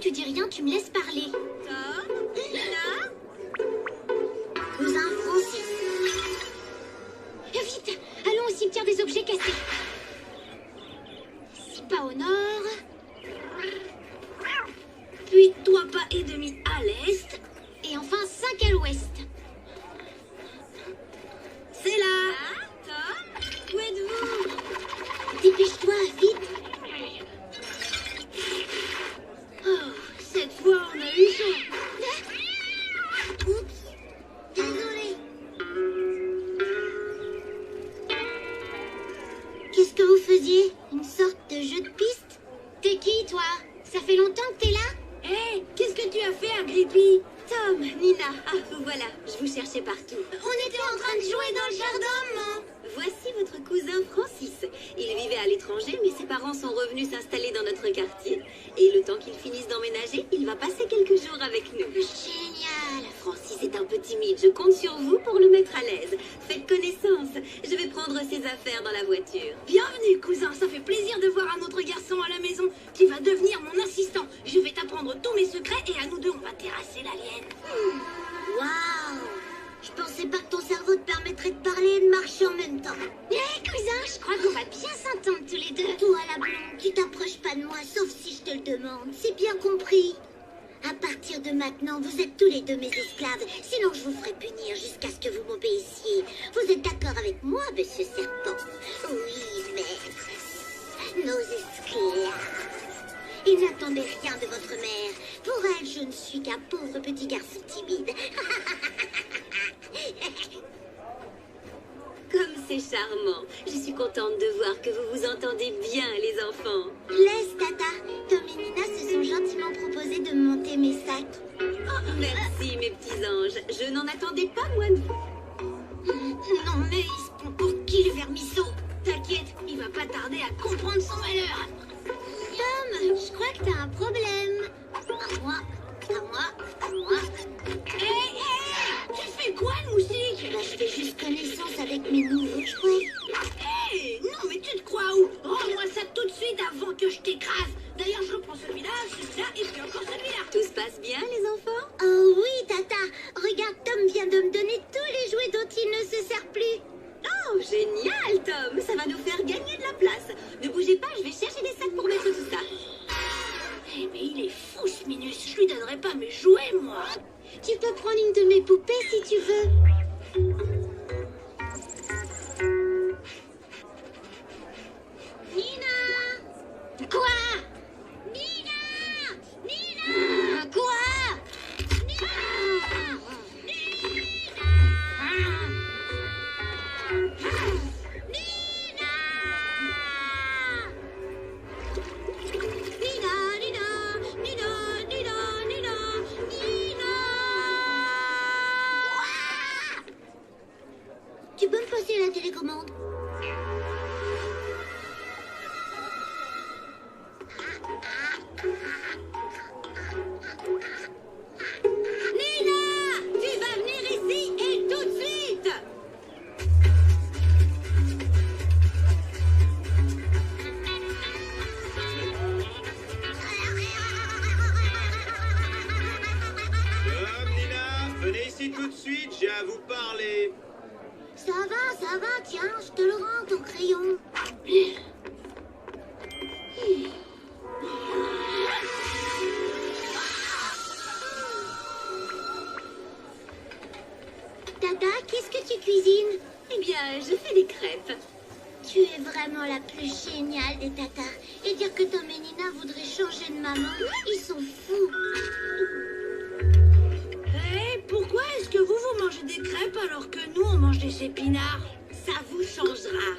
tu dis rien, tu me laisses parler. Tom, Nina, Cousin Francis. Vite, allons au cimetière des objets cassés. 6 pas au nord. puis 3 pas et demi à l'est. Et enfin 5 à l'ouest. C'est là. Tom, où êtes-vous? Dépêche-toi, vite. Oh, cette fois, on a eu chaud. Oups, désolée. Qu'est-ce que vous faisiez? Une sorte de jeu de piste? T'es qui, toi? Ça fait longtemps que t'es là? Hé, qu'est-ce que tu as fait, Agrippi? Tom, Nina, vous voilà, je vous cherchais partout. On était en train de jouer dans le jardin, maman. Voici votre cousin Francis. Il vivait à l'étranger, mais ses parents sont revenus s'installer dans notre quartier. Et le temps qu'ils finissent d'emménager, il va passer quelques jours avec nous. Génial. Francis est un peu timide, je compte sur vous pour le mettre à l'aise. Faites connaissance, je vais prendre ses affaires dans la voiture. Bienvenue, cousin, ça fait plaisir de voir un autre garçon à la maison. Tu vas devenir mon assistant. Je vais t'apprendre tous mes secrets et à nous deux, on va terrasser l'alien. Waouh. Je pensais pas que ton cerveau te permettrait de parler et de marcher en même temps. Hé, cousin, je crois qu'on va bien s'entendre tous les deux. Toi, la blonde, tu t'approches pas de moi, sauf si je te le demande. C'est bien compris. À partir de maintenant, vous êtes tous les deux mes esclaves. Sinon, je vous ferai punir jusqu'à ce que vous m'obéissiez. Vous êtes d'accord avec moi, monsieur Serpent? Oui, maître. Nos esclaves. Ils n'attendaient rien de votre mère. Pour elle, je ne suis qu'un pauvre petit garçon timide. Comme c'est charmant. Je suis contente de voir que vous vous entendez bien, les enfants. Laisse, Tata. Tom et Nina se sont gentiment proposés de monter mes sacs. Oh, merci, mes petits anges. Je n'en attendais pas moins de vous. Non, mais il se prend pour qui, le vermisseau? T'inquiète, il va pas tarder à comprendre son malheur. Tom, je crois que t'as un problème. À moi, à moi, à moi. Hé, tu fais quoi, le moustique? Bah, je fais juste connaissance avec mes nouveaux jouets. Hé, non, mais tu te crois où? Rends-moi ça tout de suite avant que je t'écrase. D'ailleurs, je reprends celui-là et puis encore celui-là. Tout se passe bien, les enfants? Oh oui, Tata. Regarde, Tom vient de me donner tous les jouets dont il ne se sert plus. Oh, génial, Tom. Ça va nous faire gagner de la place. Ne bougez pas, je vais chercher des sacs pour mettre tout ça. Eh, mais il est fou, ce Minus. Je lui donnerai pas mes jouets, moi. Tu peux prendre une de mes poupées si tu veux. Nina! Quoi? Nina! Nina! Quoi? Nina! Tu peux me passer la télécommande? Nina, tu vas venir ici et tout de suite. Tom, Nina, venez ici tout de suite, j'ai à vous parler. Ça va, tiens, je te le rends, ton crayon. Dada, qu'est-ce que tu cuisines? Eh bien, je fais des crêpes. Tu es vraiment la plus géniale des tatas. Et dire que Tom et Nina voudraient changer de maman, ils sont fous. Hé, pourquoi est-ce que vous mangez des crêpes alors que nous, on mange des épinards? Ça vous changera.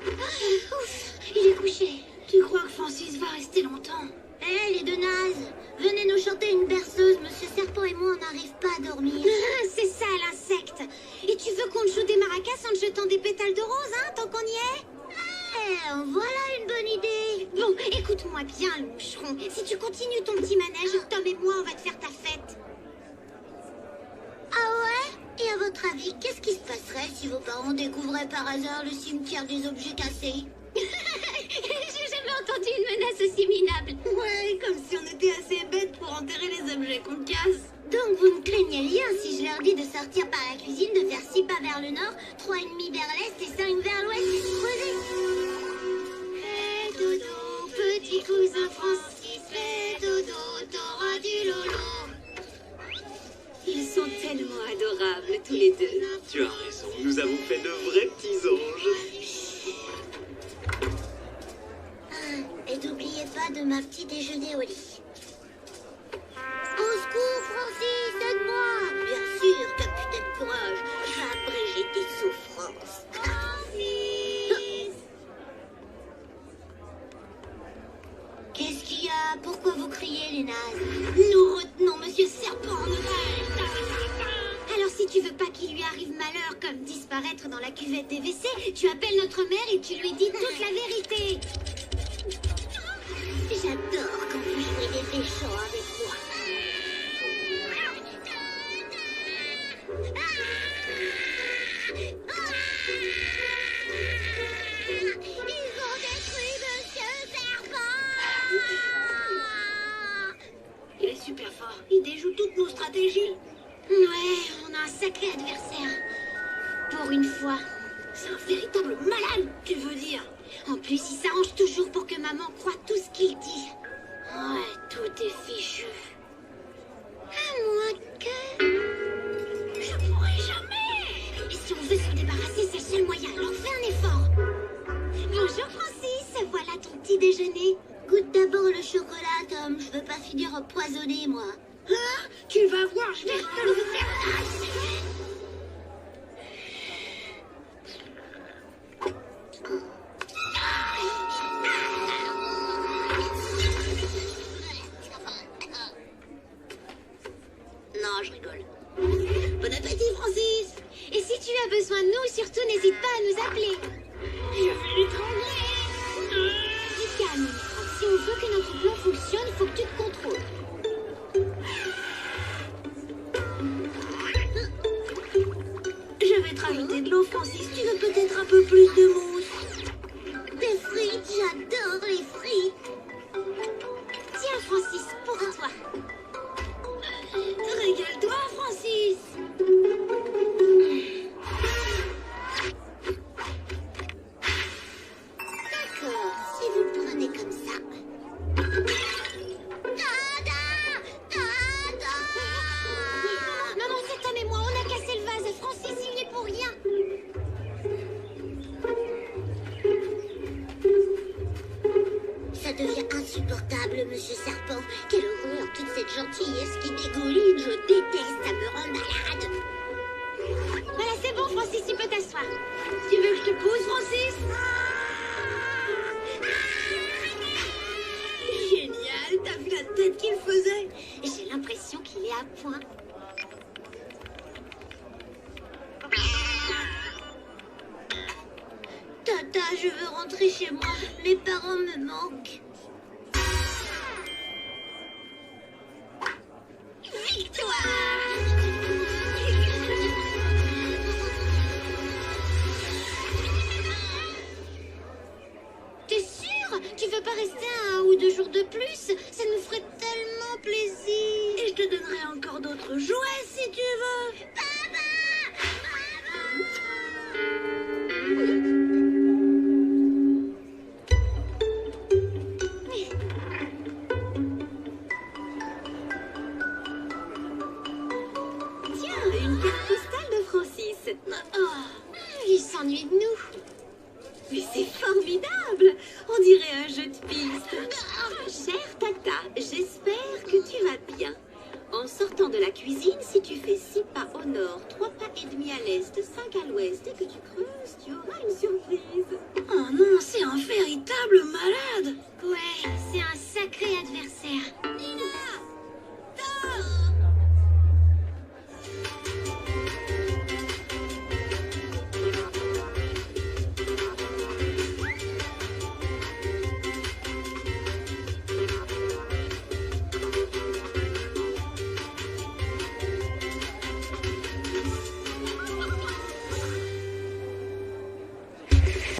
Ouf, il est couché. Tu crois que Francis va rester longtemps? Hé, les deux nazes, venez nous chanter une berceuse. Monsieur Serpent et moi, on n'arrive pas à dormir. C'est ça, l'insecte. Et tu veux qu'on te joue des maracas en te jetant des pétales de rose, hein, tant qu'on y est? Voilà une bonne idée. Bon, écoute-moi bien, le moucheron. Si tu continues ton petit manège, Tom et moi, on va te faire ta fête. Ah ouais? Et à votre avis, qu'est-ce qui se passerait si vos parents découvraient par hasard le cimetière des objets cassés? J'ai jamais entendu une menace aussi minable. Ouais, comme si on était assez bêtes envie de sortir par la cuisine, de faire 6 pas vers le nord, 3,5 vers l'est et 5 vers l'ouest et se poser. Fais dodo, petit cousin Francis, fais dodo, t'auras du lolo. Ils sont tellement adorables, tous les deux. Tu as raison, nous avons fait de vrais petits anges. Et n'oubliez pas de ma petit déjeuner au lit. Au secours, Francis, aide-moi. Bien sûr, capitaine Courage, je vais abréger tes souffrances. Francis. Qu'est-ce qu'il y a? Pourquoi vous criez, les nazes? Nous retenons Monsieur Serpent en otage. Alors si tu veux pas qu'il lui arrive malheur comme disparaître dans la cuvette des WC, tu appelles notre mère et tu lui dis toute la vérité. J'adore quand vous jouez des méchants avec moi. Ils ont détruit Monsieur Serpent. Il est super fort. Il déjoue toutes nos stratégies. Ouais, on a un sacré adversaire. Pour une fois. C'est un véritable malade, tu veux dire? En plus, il s'arrange toujours pour que maman croie tout ce qu'il dit. Ouais, tout est fichu. À moins que... Je pourrais jamais. Et si on veut s'en débarrasser, c'est le seul moyen. Alors fais un effort. Bonjour Francis, voilà ton petit déjeuner. Goûte d'abord le chocolat, Tom. Je veux pas finir empoisonné, moi. Hein? Tu vas voir, je vais te le faire. Non, je rigole. Bon appétit, Francis. Et si tu as besoin de nous, surtout n'hésite pas à nous appeler. Je vais l'étrangler. Du calme. Si on veut que notre plan fonctionne, il faut que tu te contrôles. Je vais te rajouter de l'eau, Francis. Tu veux peut-être un peu plus de mousse? Des frites, j'adore les frites. Tiens, Francis, pour toi. Régale-toi, Francis. D'accord, si vous le prenez comme ça. Tada! Tada! Maman, c'est Tom et moi, on a cassé le vase. Francis, il y est pour rien. Ça devient insupportable, Monsieur Serpent. Quelle horreur, toute cette gentillesse qui dégouline. Je déteste, ça me rend malade. Voilà, c'est bon, Francis, tu peux t'asseoir. Tu veux que je te pousse, Francis? Génial, t'as vu la tête qu'il faisait? J'ai l'impression qu'il est à point. Tata, je veux rentrer chez moi. Mes parents me manquent. T'es sûre? Tu veux pas rester 1 ou 2 jours de plus? Ça nous ferait tellement plaisir. Et je te donnerai encore d'autres jouets si tu veux. Tiens, une carte postale de Francis. Oh, il s'ennuie de nous. Mais c'est formidable. On dirait un jeu de piste. Chère Tata, j'espère que tu vas bien. En sortant de la cuisine, si tu fais 6 pas au nord, 3 pas et demi à l'est, 5 à l'ouest et que tu creuses, tu auras une surprise. Oh non, c'est un véritable malade.